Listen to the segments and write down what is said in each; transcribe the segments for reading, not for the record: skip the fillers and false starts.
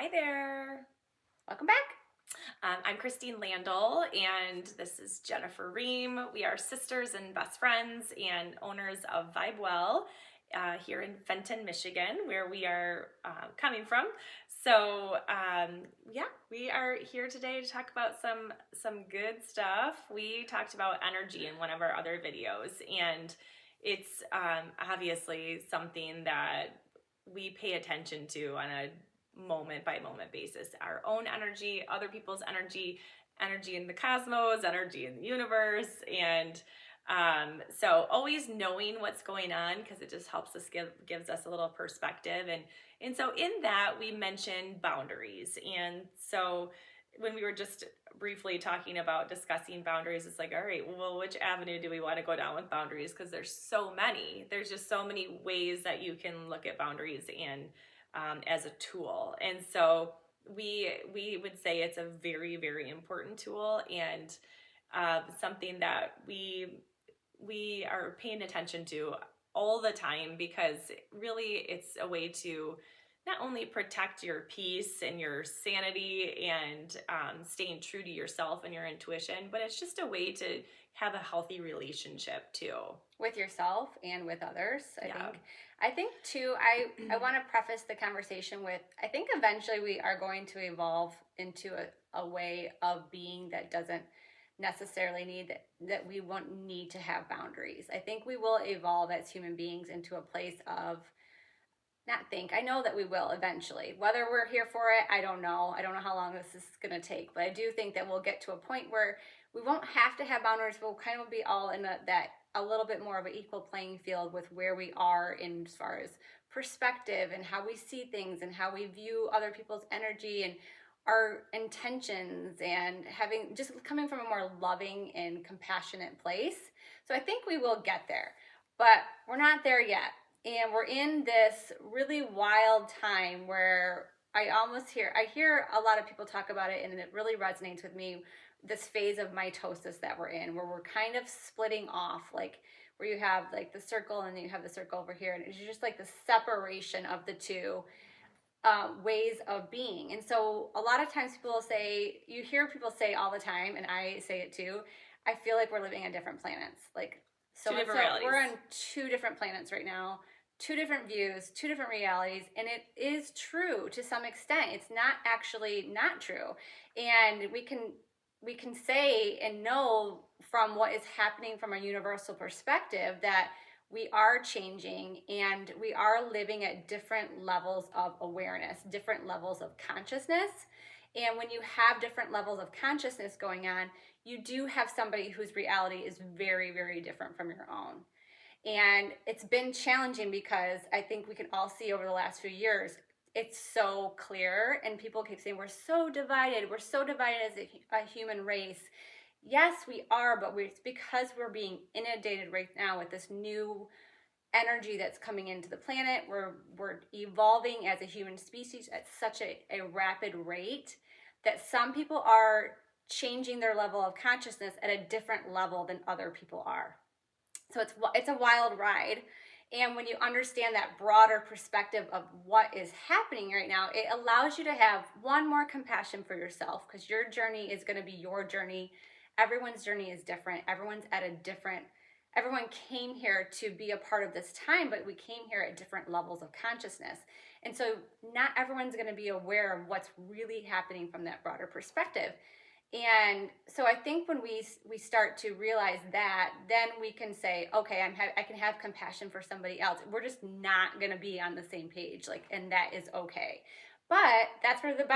Hi there. Welcome back. I'm Christine Landell, and this is Jennifer Ream. We are sisters and best friends and owners of wellBEing here in Fenton, Michigan, where we are coming from. So, we are here today to talk about some good stuff. We talked about energy in one of our other videos, and it's obviously something that we pay attention to on a moment by moment basis. Our own energy, other people's energy, energy in the cosmos, energy in the universe, and so always knowing what's going on, because it just helps us gives us a little perspective. And so in that we mentioned boundaries. And so when we were just briefly talking about discussing boundaries, it's like, all right, well, which avenue do we want to go down with boundaries? Because there's so many. There's just so many ways that you can look at boundaries and as a tool. And so we would say it's a very, very important tool, and something that we are paying attention to all the time, because really it's a way to not only protect your peace and your sanity and staying true to yourself and your intuition, but it's just a way to have a healthy relationship too. With yourself and with others. Yeah. I think too, I want to preface the conversation with, I think eventually we are going to evolve into a way of being that doesn't necessarily need that we won't need to have boundaries. I think we will evolve as human beings into a place of I know that we will eventually. Whether we're here for it, I don't know. I don't know how long this is going to take, but I do think that we'll get to a point where we won't have to have boundaries. We'll kind of be all in that a little bit more of an equal playing field with where we are in as far as perspective and how we see things and how we view other people's energy and our intentions, and coming from a more loving and compassionate place. So I think we will get there, but we're not there yet. And we're in this really wild time where I hear a lot of people talk about it, and it really resonates with me, this phase of mitosis that we're in, where we're kind of splitting off, like where you have like the circle and then you have the circle over here, and it's just like the separation of the two ways of being. And so a lot of times you hear people say all the time, and I say it too, I feel like we're living on different planets. Like, so we're on two different planets right now, two different views, two different realities, and it is true to some extent. It's not actually not true. And we can say and know from what is happening from a universal perspective that we are changing and we are living at different levels of awareness, different levels of consciousness. And when you have different levels of consciousness going on, you do have somebody whose reality is very, very different from your own. And it's been challenging because I think we can all see over the last few years, it's so clear, and people keep saying we're so divided as a human race. Yes, we are, but it's because we're being inundated right now with this new energy that's coming into the planet. We're evolving as a human species at such a rapid rate that some people are changing their level of consciousness at a different level than other people are. So it's a wild ride. And when you understand that broader perspective of what is happening right now, it allows you to have more compassion for yourself, because your journey is going to be your journey. Everyone's journey is different. Everyone came here to be a part of this time, but we came here at different levels of consciousness. And so not everyone's going to be aware of what's really happening from that broader perspective. And so I think when we start to realize that, then we can say, okay, I can have compassion for somebody else. We're just not going to be on the same page, and that is okay. But that's where the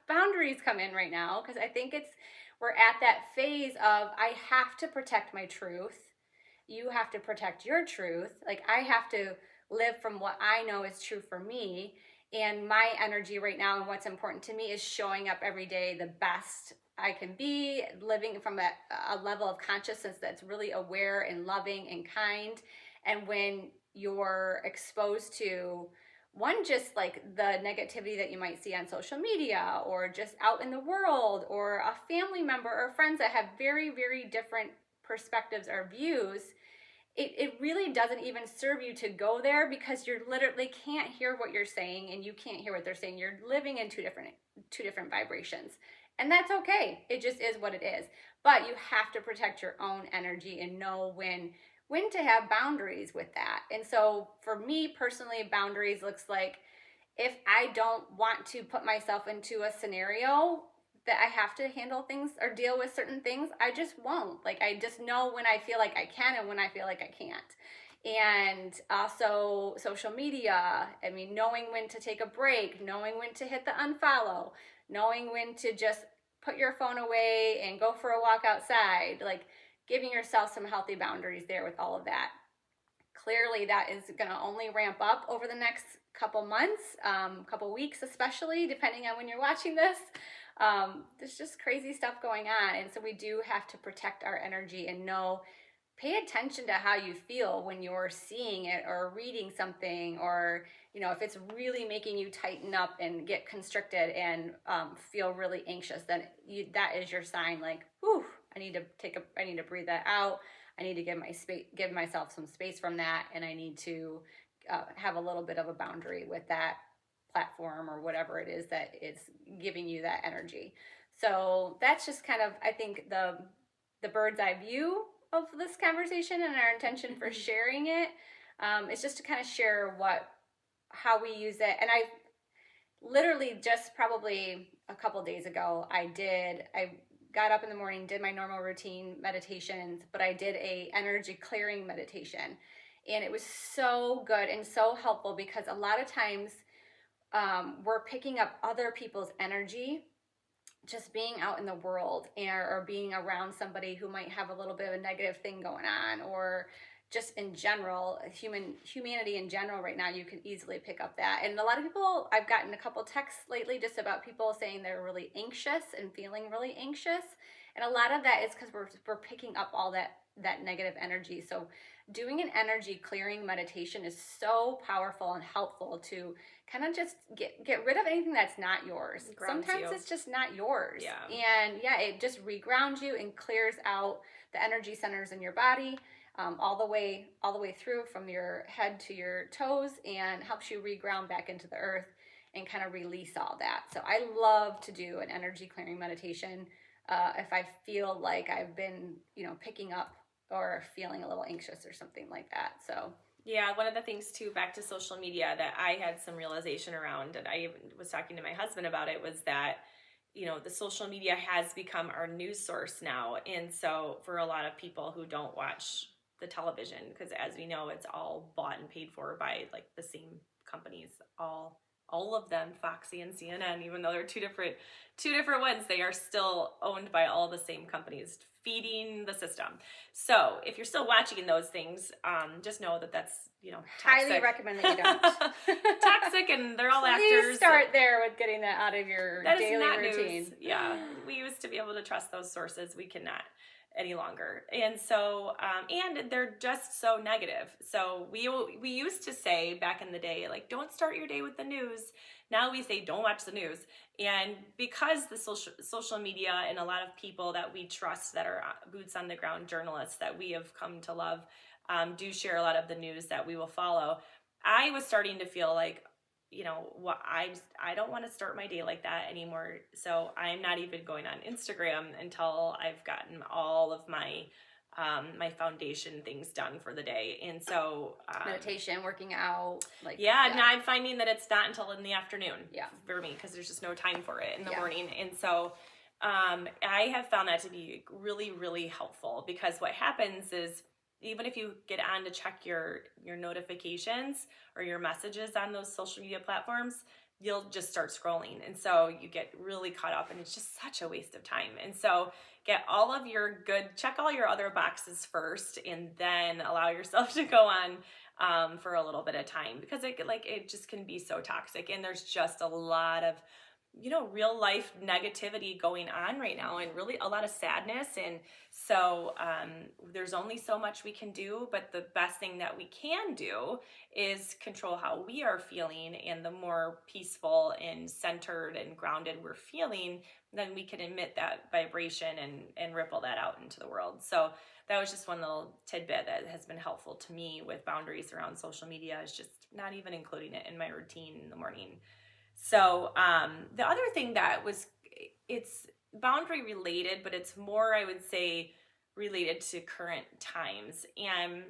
boundaries come in right now, because I think we're at that phase of, I have to protect my truth. You have to protect your truth. Like, I have to live from what I know is true for me. And my energy right now and what's important to me is showing up every day the best I can be, living from a level of consciousness that's really aware and loving and kind. And when you're exposed to just like the negativity that you might see on social media or just out in the world, or a family member or friends that have very, very different perspectives or views, it really doesn't even serve you to go there, because you're literally can't hear what you're saying and you can't hear what they're saying. You're living in two different vibrations. And that's okay. It just is what it is. But you have to protect your own energy and know when to have boundaries with that. And so for me personally, boundaries looks like, if I don't want to put myself into a scenario that I have to handle things or deal with certain things, I just won't. Like, I just know when I feel like I can and when I feel like I can't. And also social media, I mean, knowing when to take a break, knowing when to hit the unfollow, knowing when to just put your phone away and go for a walk outside, like giving yourself some healthy boundaries there with all of that. Clearly that is going to only ramp up over the next couple months, couple weeks, especially depending on when you're watching this. There's just crazy stuff going on. And so we do have to protect our energy and pay attention to how you feel when you're seeing it or reading something, or, if it's really making you tighten up and get constricted and feel really anxious, then that is your sign, like, whew, I need to breathe that out. I need to give myself some space from that, and I need to have a little bit of a boundary with that platform or whatever it is that is giving you that energy. So that's just kind of, I think, the bird's eye view of this conversation, and our intention for sharing it. It's just to kind of share how we use it. And I literally just probably a couple days ago, I got up in the morning, did my normal routine meditations, but I did a energy clearing meditation. And it was so good and so helpful, because a lot of times we're picking up other people's energy just being out in the world, or being around somebody who might have a little bit of a negative thing going on, or just in general, humanity in general right now, you can easily pick up that. And a lot of people, I've gotten a couple texts lately just about people saying they're really anxious and feeling really anxious. And a lot of that is because we're picking up all that negative energy. So doing an energy clearing meditation is so powerful and helpful to kind of just get rid of anything that's not yours. Sometimes it's just not yours. Yeah. And it just regrounds you and clears out the energy centers in your body, all the way through from your head to your toes, and helps you reground back into the earth and kind of release all that. So I love to do an energy clearing meditation if I feel like I've been, picking up or feeling a little anxious or something like that. So yeah, one of the things too, back to social media, that I had some realization around, and I was talking to my husband about it, was that, the social media has become our news source now. And so for a lot of people who don't watch the television, because as we know, it's all bought and paid for by like the same companies, all of them, Foxy and CNN, even though they're two different ones, they are still owned by all the same companies feeding the system. So if you're still watching those things, just know that that's, toxic. Highly recommend that you don't. Toxic, and they're all Please actors. start there with getting that out of your daily routine. News. Yeah, we used to be able to trust those sources. We cannot any longer. And so, and they're just so negative. So we used to say back in the day, like, don't start your day with the news. Now we say, don't watch the news. And because the social media and a lot of people that we trust that are boots on the ground journalists that we have come to love do share a lot of the news that we will follow, I was starting to feel like, I don't want to start my day like that anymore. So I'm not even going on Instagram until I've gotten all of my my foundation things done for the day. And so meditation, working out, now I'm finding that it's not until in the afternoon for me, because there's just no time for it in the morning. And so I have found that to be really, really helpful, because what happens is, even if you get on to check your notifications or your messages on those social media platforms, you'll just start scrolling. And so you get really caught up, and it's just such a waste of time. And so check all your other boxes first, and then allow yourself to go on for a little bit of time, because it just can be so toxic. And there's just a lot of real life negativity going on right now, and really a lot of sadness. And so there's only so much we can do, but the best thing that we can do is control how we are feeling. And the more peaceful and centered and grounded we're feeling, then we can emit that vibration and ripple that out into the world. So that was just one little tidbit that has been helpful to me with boundaries around social media, is just not even including it in my routine in the morning. So the other thing it's boundary related, but it's more, I would say, related to current times. And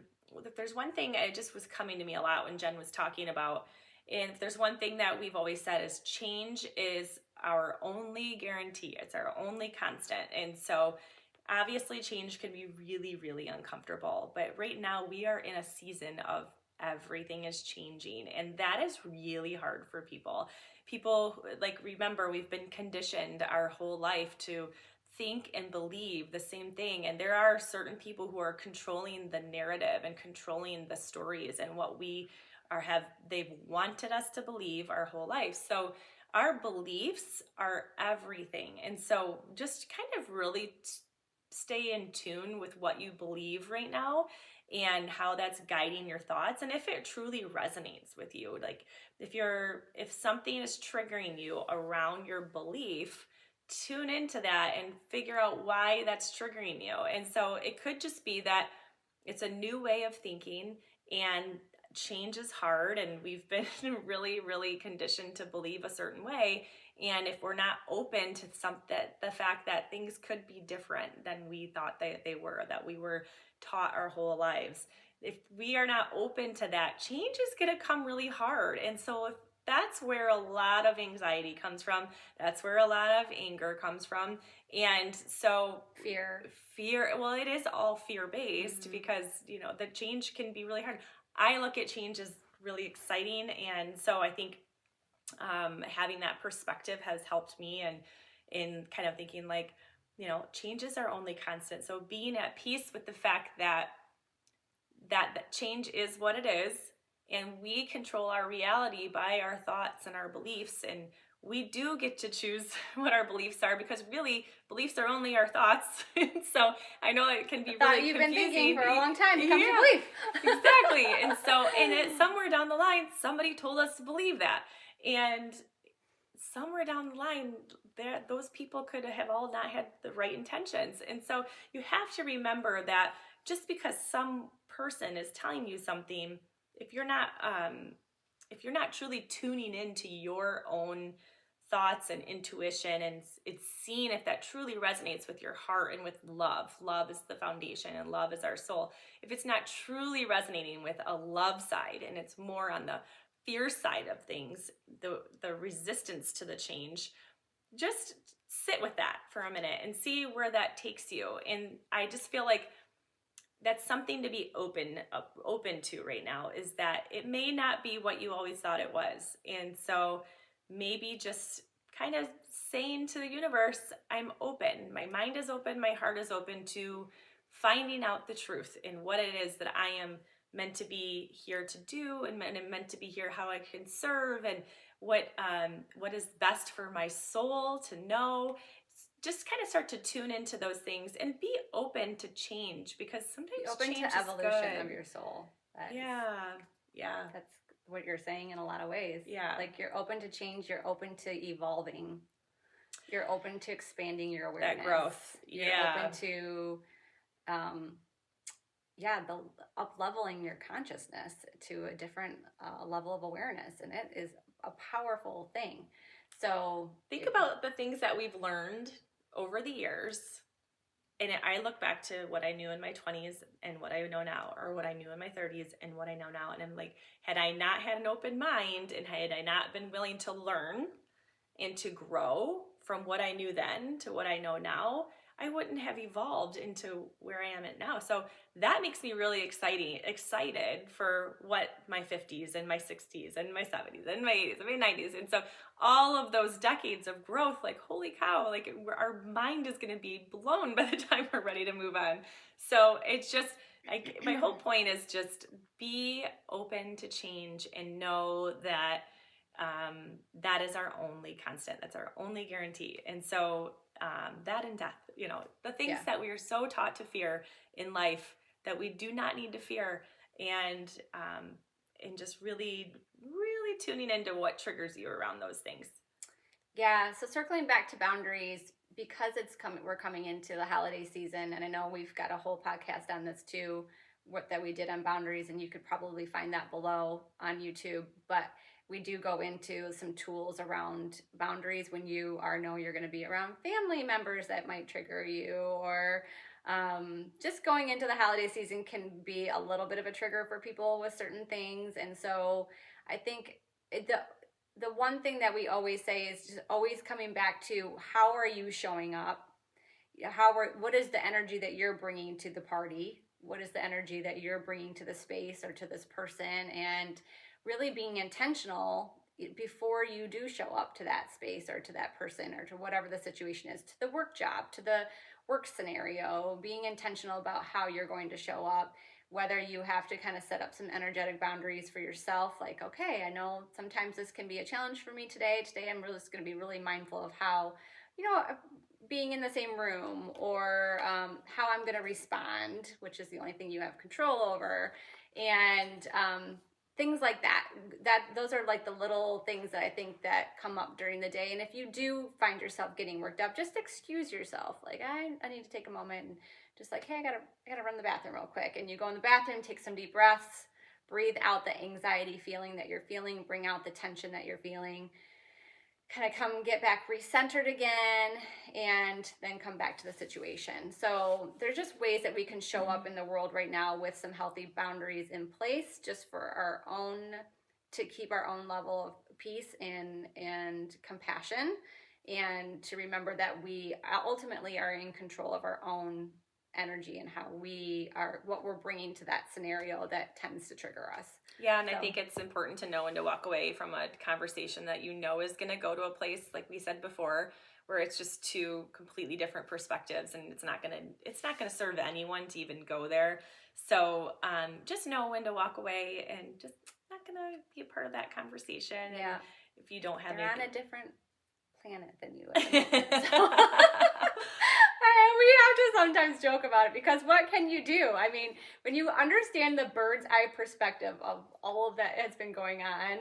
if there's one thing, it just was coming to me a lot when Jen was talking about, and if there's one thing that we've always said, is change is our only guarantee. It's our only constant. And so obviously change can be really, really uncomfortable, but right now we are in a season of everything is changing, and that is really hard for people. Like, remember, we've been conditioned our whole life to think and believe the same thing, and there are certain people who are controlling the narrative and controlling the stories and what they've wanted us to believe our whole life. So our beliefs are everything, and so just kind of really stay in tune with what you believe right now and how that's guiding your thoughts, and if it truly resonates with you. Like, if something is triggering you around your belief, tune into that and figure out why that's triggering you. And so it could just be that it's a new way of thinking, and change is hard, and we've been really, really conditioned to believe a certain way. And if we're not open to the fact that things could be different than we thought they were, that we were taught our whole lives, if we are not open to that, change is going to come really hard. And so that's where a lot of anxiety comes from. That's where a lot of anger comes from. And so fear, well, it is all fear-based, because, the change can be really hard. I look at change as really exciting. And so I think having that perspective has helped me, and in kind of thinking like, changes are only constant. So being at peace with the fact that change is what it is, and we control our reality by our thoughts and our beliefs, and we do get to choose what our beliefs are, because really beliefs are only our thoughts. So I know it can be really you've confusing. Been thinking for a long time becomes your belief. Exactly. And somewhere down the line, somebody told us to believe that. And somewhere down the line, those people could have all not had the right intentions. And so you have to remember that just because some person is telling you something, if you're not truly tuning into your own thoughts and intuition, and it's seeing if that truly resonates with your heart and with love. Love is the foundation, and love is our soul. If it's not truly resonating with a love side, and it's more on the fear side of things, the resistance to the change, just sit with that for a minute and see where that takes you. And I just feel like that's something to be open to right now, is that it may not be what you always thought it was. And so maybe just kind of saying to the universe, I'm open. My mind is open. My heart is open to finding out the truth in what it is that I am meant to be here to do, and meant to be here, how I can serve, and what is best for my soul to know. Just kind of start to tune into those things and be open to change, because sometimes be open change to evolution is good. of your soul. That's what you're saying in a lot of ways. Yeah, like you're open to change, you're open to evolving, you're open to expanding your awareness, that growth. You're open to the up-leveling your consciousness to a different level of awareness, and it is a powerful thing. So think about the things that we've learned over the years, and I look back to what I knew in my 20s and what I know now, or what I knew in my 30s and what I know now, and I'm like, had I not had an open mind, and had I not been willing to learn and to grow from what I knew then to what I know now, I wouldn't have evolved into where I am at now. So that makes me really excited for what my 50s and my 60s and my 70s and my 80s and my 90s. And so all of those decades of growth, like, holy cow, like our mind is going to be blown by the time we're ready to move on. So it's just, my whole point is just be open to change, and know that that is our only constant. That's our only guarantee. And so that and death, the things that we are so taught to fear in life that we do not need to fear, and just really, really tuning into what triggers you around those things. Yeah. So circling back to boundaries, because we're coming into the holiday season, and I know we've got a whole podcast on this too, that we did on boundaries, and you could probably find that below on YouTube. But we do go into some tools around boundaries when you know you're going to be around family members that might trigger you, or just going into the holiday season can be a little bit of a trigger for people with certain things. And so I think the one thing that we always say is just always coming back to, how are you showing up? What is the energy that you're bringing to the party? What is the energy that you're bringing to the space or to this person? And really being intentional before you do show up to that space or to that person or to whatever the situation is, to the work job, to the work scenario, being intentional about how you're going to show up. Whether you have to kind of set up some energetic boundaries for yourself, like, okay, I know sometimes this can be a challenge for me today. Today I'm just going to be really mindful of how, being in the same room, or how I'm going to respond, which is the only thing you have control over. And things like that. Those are like the little things that I think that come up during the day. And if you do find yourself getting worked up, just excuse yourself. Like, I need to take a moment and just like, hey, I gotta run to the bathroom real quick. And you go in the bathroom, take some deep breaths, breathe out the anxiety feeling that you're feeling, bring out the tension that you're feeling, kind of come get back recentered again, and then come back to the situation. So there's just ways that we can show up in the world right now with some healthy boundaries in place, just for our own, to keep our own level of peace and compassion, and to remember that we ultimately are in control of our own energy and what we're bringing to that scenario that tends to trigger us. Yeah, and I think it's important to know when to walk away from a conversation that is going to go to a place, like we said before, where it's just two completely different perspectives, and it's not going to serve anyone to even go there. So just know when to walk away, and just not going to be a part of that conversation. Yeah. And if you don't have They're on a different planet than you. We have to sometimes joke about it, because what can you do? I mean, when you understand the bird's eye perspective of all of that has been going on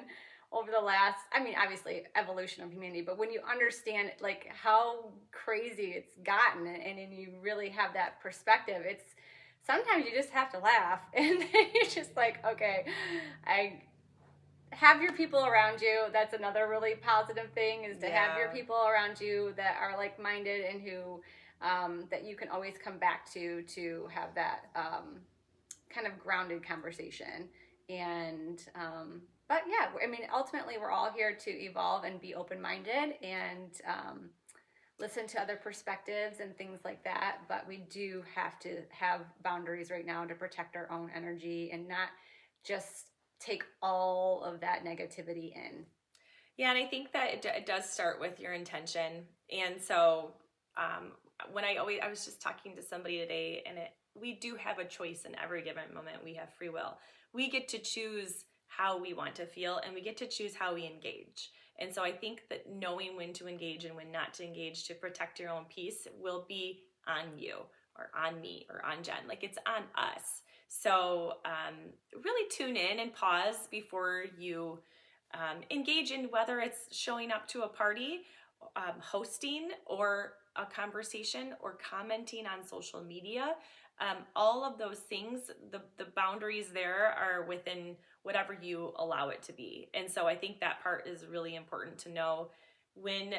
over the last, obviously evolution of humanity, but when you understand like how crazy it's gotten, and you really have that perspective, it's sometimes you just have to laugh, and you're just like, okay, have your people around you. That's another really positive thing, is to have your people around you that are like-minded, and who that you can always come back to have that kind of grounded conversation. And but yeah, ultimately we're all here to evolve and be open-minded, and listen to other perspectives and things like that. But we do have to have boundaries right now to protect our own energy, and not just take all of that negativity in. Yeah, and I think that it does start with your intention. And so when I was just talking to somebody today, and we do have a choice in every given moment. We have free will. We get to choose how we want to feel, and we get to choose how we engage. And so I think that knowing when to engage and when not to engage to protect your own peace will be on you, or on me, or on Jen. Like, it's on us. So really tune in and pause before you engage in, whether it's showing up to a party, hosting, or a conversation, or commenting on social media. All of those things, the boundaries there are within whatever you allow it to be. And so I think that part is really important to know when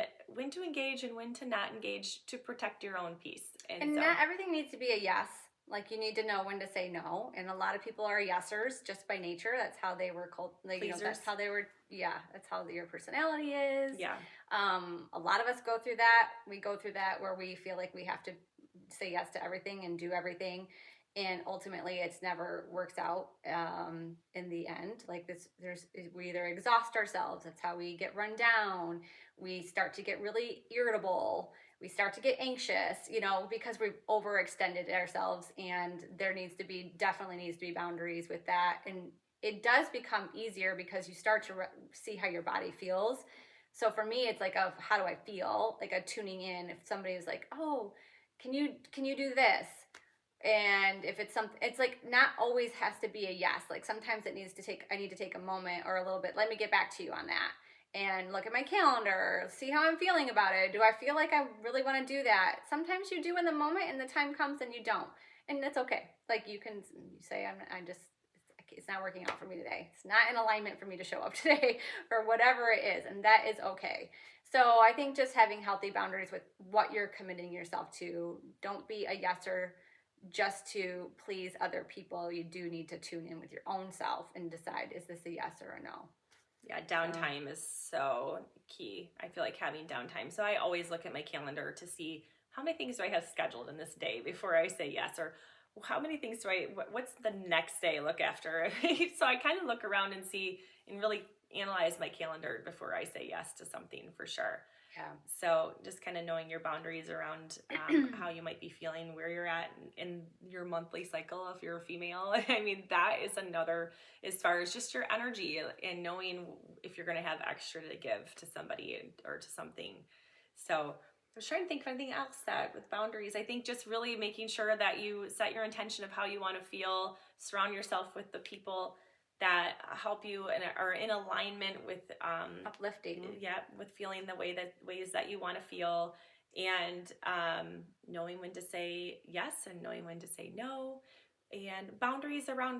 to engage and when to not engage, to protect your own peace. And so, not everything needs to be a yes. Like, you need to know when to say no. And a lot of people are yesers just by nature. That's how they were called. Like, that's how they were. Yeah, that's how your personality is. Yeah. A lot of us go through that. We go through that where we feel like we have to say yes to everything and do everything. And ultimately, it's never works out in the end. Like we either exhaust ourselves. That's how we get run down. We start to get really irritable. We start to get anxious, because we've overextended ourselves. And there definitely needs to be boundaries with that. And it does become easier because you start to see how your body feels. So for me, it's like, how do I feel? Like a tuning in. If somebody is like, oh, can you do this? And if it's something, it's like not always has to be a yes. Like sometimes I need to take a moment or a little bit. Let me get back to you on that and look at my calendar, see how I'm feeling about it. Do I feel like I really want to do that? Sometimes you do in the moment and the time comes and you don't. And that's okay. Like you say, it's not working out for me today. It's not in alignment for me to show up today or whatever it is. And that is okay. So I think just having healthy boundaries with what you're committing yourself to. Don't be a yeser just to please other people. You do need to tune in with your own self and decide, is this a yes or a no? Yeah, downtime is so key. I feel like having downtime. So I always look at my calendar to see how many things do I have scheduled in this day before I say yes, or how many things what's the next day look after? So I kind of look around and see and really analyze my calendar before I say yes to something for sure. Yeah. So just kind of knowing your boundaries around how you might be feeling, where you're at in your monthly cycle if you're a female. I mean, that is another, as far as just your energy and knowing if you're going to have extra to give to somebody or to something. So I was trying to think of anything else that with boundaries. I think just really making sure that you set your intention of how you want to feel, surround yourself with the people that help you and are in alignment with uplifting. Yeah, with feeling the ways that you want to feel, and knowing when to say yes and knowing when to say no, and boundaries around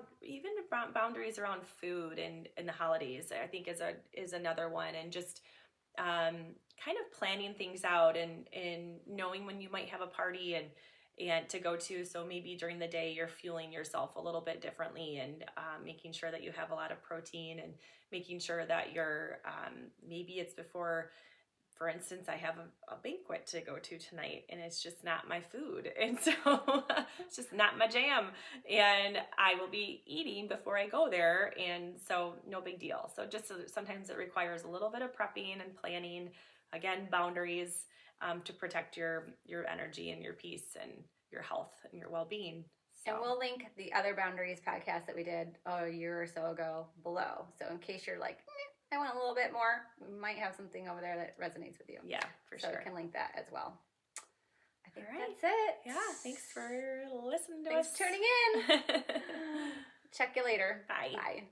food and the holidays. I think is another one, and just kind of planning things out and knowing when you might have a party and to go to. So maybe during the day you're fueling yourself a little bit differently, and making sure that you have a lot of protein, and making sure that you're maybe it's before, for instance, I have a banquet to go to tonight and it's just not my food, and so it's just not my jam, and I will be eating before I go there, and so no big deal. So just sometimes it requires a little bit of prepping and planning. Again, boundaries to protect your energy and your peace and your health and your well-being. So. And we'll link the other boundaries podcast that we did a year or so ago below. So in case you're like, I want a little bit more, we might have something over there that resonates with you. Yeah, for sure. So we can link that as well. I think that's it. it. Yeah, thanks for listening to Thanks us. for tuning in. Check you later. Bye. Bye.